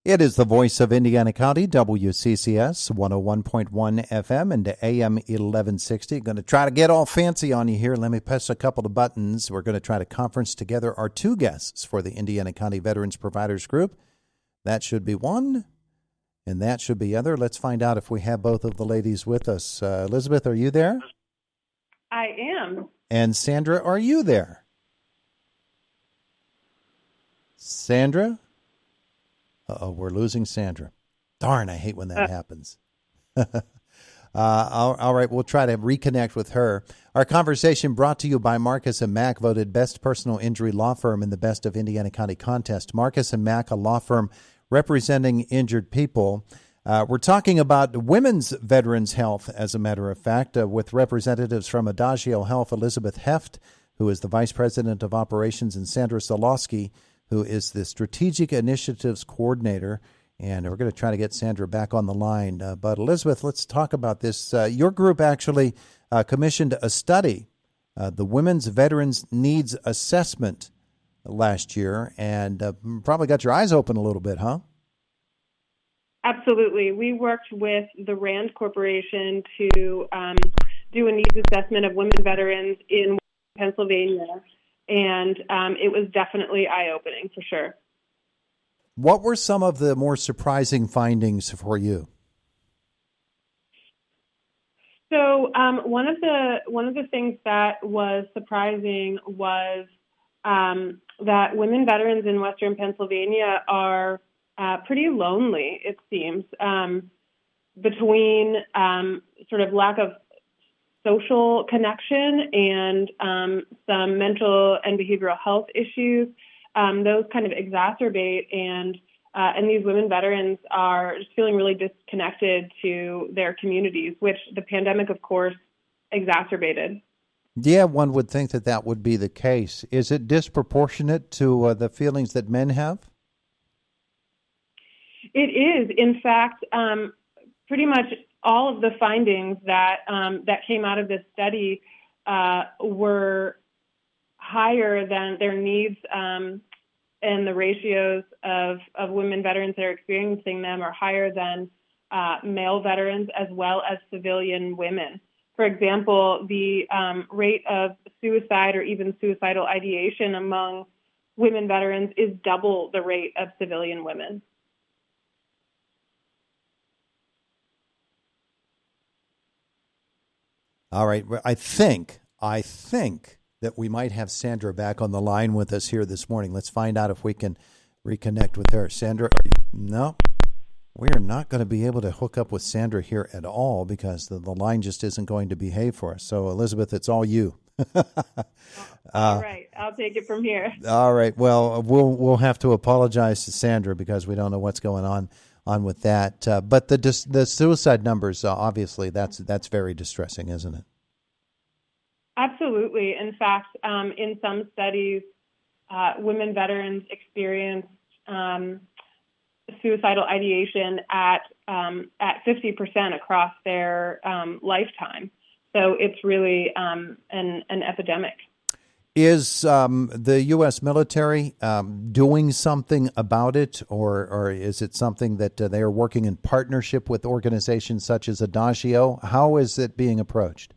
It is the voice of Indiana County, WCCS 101.1 FM and AM 1160. Going to try to get all fancy on you here. Let me press a couple of buttons. We're going to try to conference together our two guests for the Indiana County Veterans Providers Group. That should be one, and that should be other. Let's find out if we have both of the ladies with us. Elizabeth, are you there? I am. And Sandra, are you there? Sandra? Uh-oh, we're losing Sandra. Darn, I hate when that happens. All right, we'll try to reconnect with her. Our conversation brought to you by Marcus & Mack, voted Best Personal Injury Law Firm in the Best of Indiana County contest. Marcus & Mack, a law firm representing injured people. We're talking about women's veterans' health, as a matter of fact, with representatives from Adagio Health, Elizabeth Heft, who is the Vice President of Operations, and Sandra Soloski, who is the Strategic Initiatives Coordinator. And we're going to try to get Sandra back on the line. But Elizabeth, let's talk about this. Your group actually commissioned a study, the Women's Veterans Needs Assessment, last year, and probably got your eyes open a little bit, huh? Absolutely. We worked with the RAND Corporation to do a needs assessment of women veterans in Pennsylvania, and it was definitely eye-opening for sure. What were some of the more surprising findings for you? So one of the things that was surprising was that women veterans in Western Pennsylvania are pretty lonely, it seems, between sort of lack of social connection and some mental and behavioral health issues. Those kind of exacerbate, and these women veterans are just feeling really disconnected to their communities, which the pandemic, of course, exacerbated. Yeah, one would think that that would be the case. Is it disproportionate to the feelings that men have? It is. In fact, pretty much all of the findings that came out of this study were higher than their needs, and the ratios of women veterans that are experiencing them are higher than male veterans as well as civilian women. For example, the rate of suicide or even suicidal ideation among women veterans is double the rate of civilian women. All right. I think that we might have Sandra back on the line with us here this morning. Let's find out if we can reconnect with her. Sandra, no, we are not going to be able to hook up with Sandra here at all because the line just isn't going to behave for us. So, Elizabeth, it's all you. All right. I'll take it from here. All right. Well, we'll have to apologize to Sandra because we don't know what's going on with that. But the suicide numbers, obviously, that's very distressing, isn't it? Absolutely. In fact, in some studies, women veterans experienced suicidal ideation at 50% across their lifetime. So it's really an epidemic. Is the U.S. military doing something about it, or is it something that they are working in partnership with organizations such as Adagio? How is it being approached?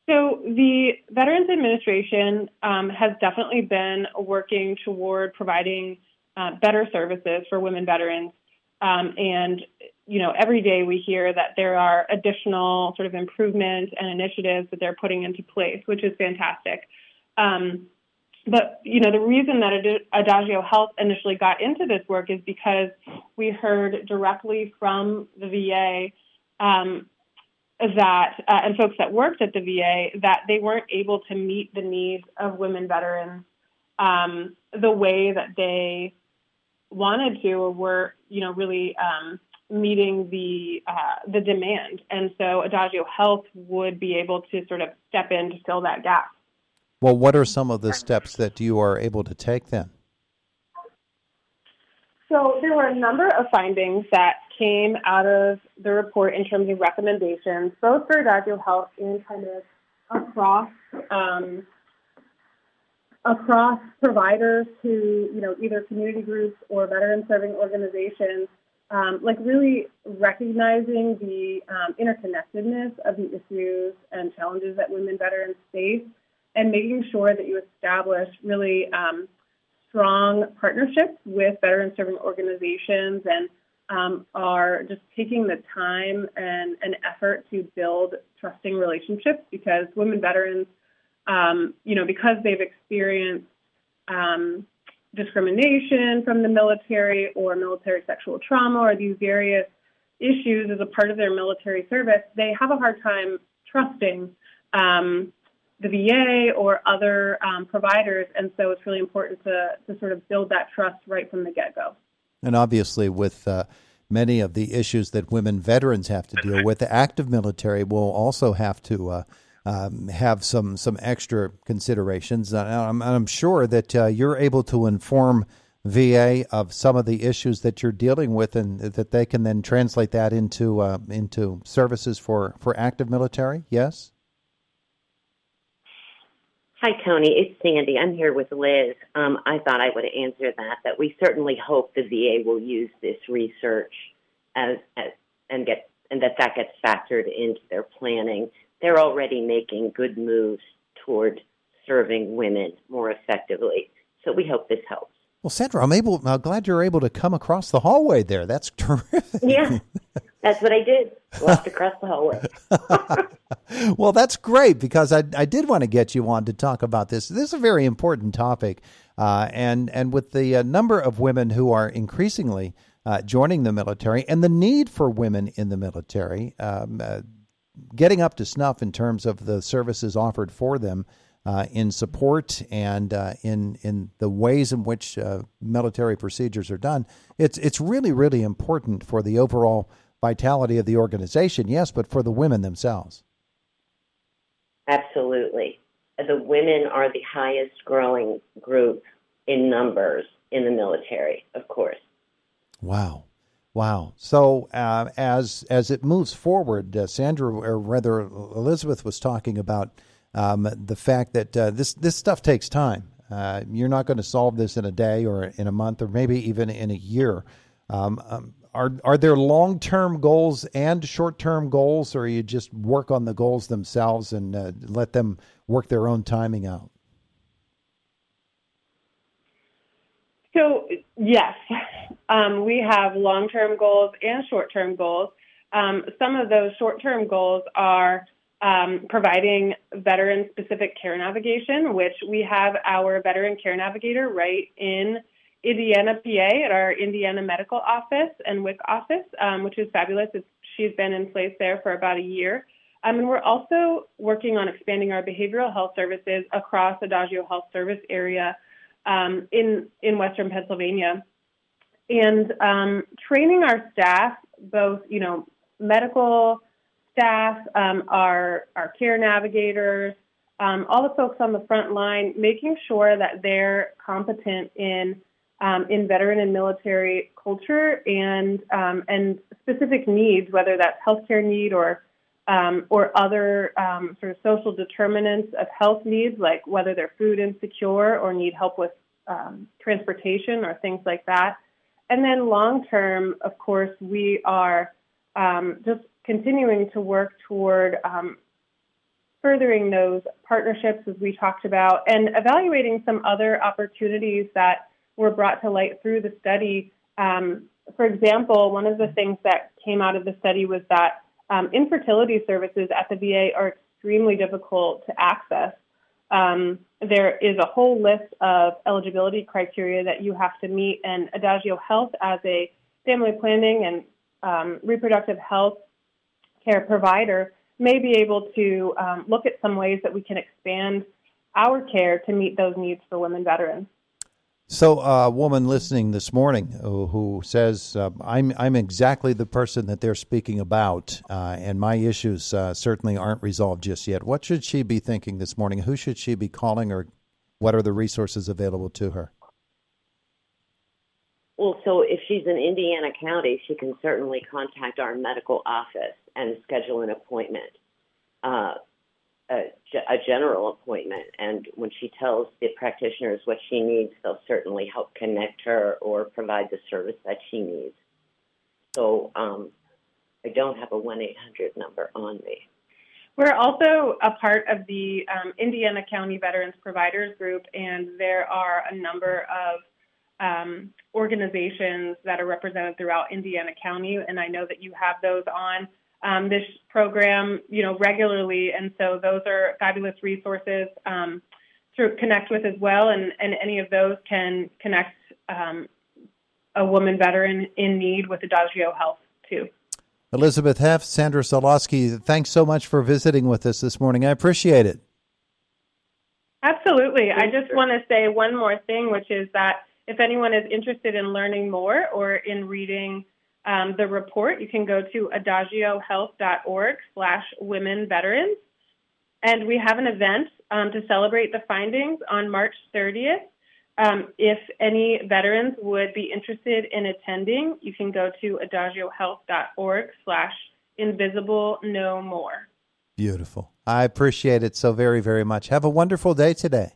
So the Veterans Administration has definitely been working toward providing better services for women veterans. And, every day we hear that there are additional sort of improvements and initiatives that they're putting into place, which is fantastic. But, the reason that Adagio Health initially got into this work is because we heard directly from the VA and folks that worked at the VA that they weren't able to meet the needs of women veterans the way that they wanted to, or were, really meeting the demand. And so Adagio Health would be able to sort of step in to fill that gap. Well, what are some of the steps that you are able to take then? So there were a number of findings that came out of the report in terms of recommendations, both for Adagio Health and kind of across across providers to, either community groups or veteran serving organizations, really recognizing the interconnectedness of the issues and challenges that women veterans face, and making sure that you establish really strong partnerships with veteran serving organizations, and are just taking the time and effort to build trusting relationships, because women veterans, because they've experienced discrimination from the military or military sexual trauma or these various issues as a part of their military service, they have a hard time trusting the VA or other providers. And so it's really important to sort of build that trust right from the get-go. And obviously with many of the issues that women veterans have to deal with, the active military will also have to have some extra considerations. I'm sure that you're able to inform VA of some of the issues that you're dealing with, and that they can then translate that into services for active military. Yes? Hi, Tony. It's Sandy. I'm here with Liz. I thought I would answer that we certainly hope the VA will use this research and that gets factored into their planning. They're already making good moves toward serving women more effectively. So we hope this helps. Well, Sandra, I'm glad you're able to come across the hallway there. That's terrific. Yeah, that's what I did. Walked across the hallway. Well, that's great, because I did want to get you on to talk about this. This is a very important topic, and with the number of women who are increasingly joining the military, and the need for women in the military, getting up to snuff in terms of the services offered for them in support and in the ways in which military procedures are done. It's really, really important for the overall vitality of the organization, yes, but for the women themselves. Absolutely. The women are the highest growing group in numbers in the military, of course. Wow. So as it moves forward, Sandra, or rather Elizabeth, was talking about the fact that this stuff takes time. You're not going to solve this in a day or in a month or maybe even in a year. Are there long-term goals and short-term goals, or you just work on the goals themselves and let them work their own timing out? So, yes, we have long-term goals and short-term goals. Some of those short-term goals are providing veteran-specific care navigation, which we have our veteran care navigator right in Indiana, PA, at our Indiana Medical Office and WIC office, which is fabulous. She's been in place there for about a year. And we're also working on expanding our behavioral health services across Adagio Health Service area in Western Pennsylvania. And training our staff, both, medical staff, our care navigators, all the folks on the front line, making sure that they're competent in veteran and military culture and specific needs, whether that's healthcare need or other sort of social determinants of health needs, like whether they're food insecure or need help with transportation or things like that. And then long term, of course, we are just continuing to work toward furthering those partnerships, as we talked about, and evaluating some other opportunities that were brought to light through the study. For example, one of the things that came out of the study was that infertility services at the VA are extremely difficult to access. There is a whole list of eligibility criteria that you have to meet, and Adagio Health, as a family planning and reproductive health care provider, may be able to look at some ways that we can expand our care to meet those needs for women veterans. So a woman listening this morning who says, I'm exactly the person that they're speaking about, and my issues certainly aren't resolved just yet. What should she be thinking this morning? Who should she be calling, or what are the resources available to her? Well, so if she's in Indiana County, she can certainly contact our medical office and schedule an appointment. a general appointment. And when she tells the practitioners what she needs, they'll certainly help connect her or provide the service that she needs. So I don't have a 1-800 number on me. We're also a part of the Indiana County Veterans Providers Group, and there are a number of organizations that are represented throughout Indiana County, and I know that you have those on this program, regularly, and so those are fabulous resources to connect with as well, and any of those can connect a woman veteran in need with Adagio Health too. Elizabeth Heft, Sandra Soloski, thanks so much for visiting with us this morning. I appreciate it. Absolutely. I just want to say one more thing, which is that if anyone is interested in learning more or in reading the report, you can go to adagiohealth.org/women veterans. And we have an event to celebrate the findings on March 30th. If any veterans would be interested in attending, you can go to adagiohealth.org/invisible no more. Beautiful. I appreciate it so very, very much. Have a wonderful day today.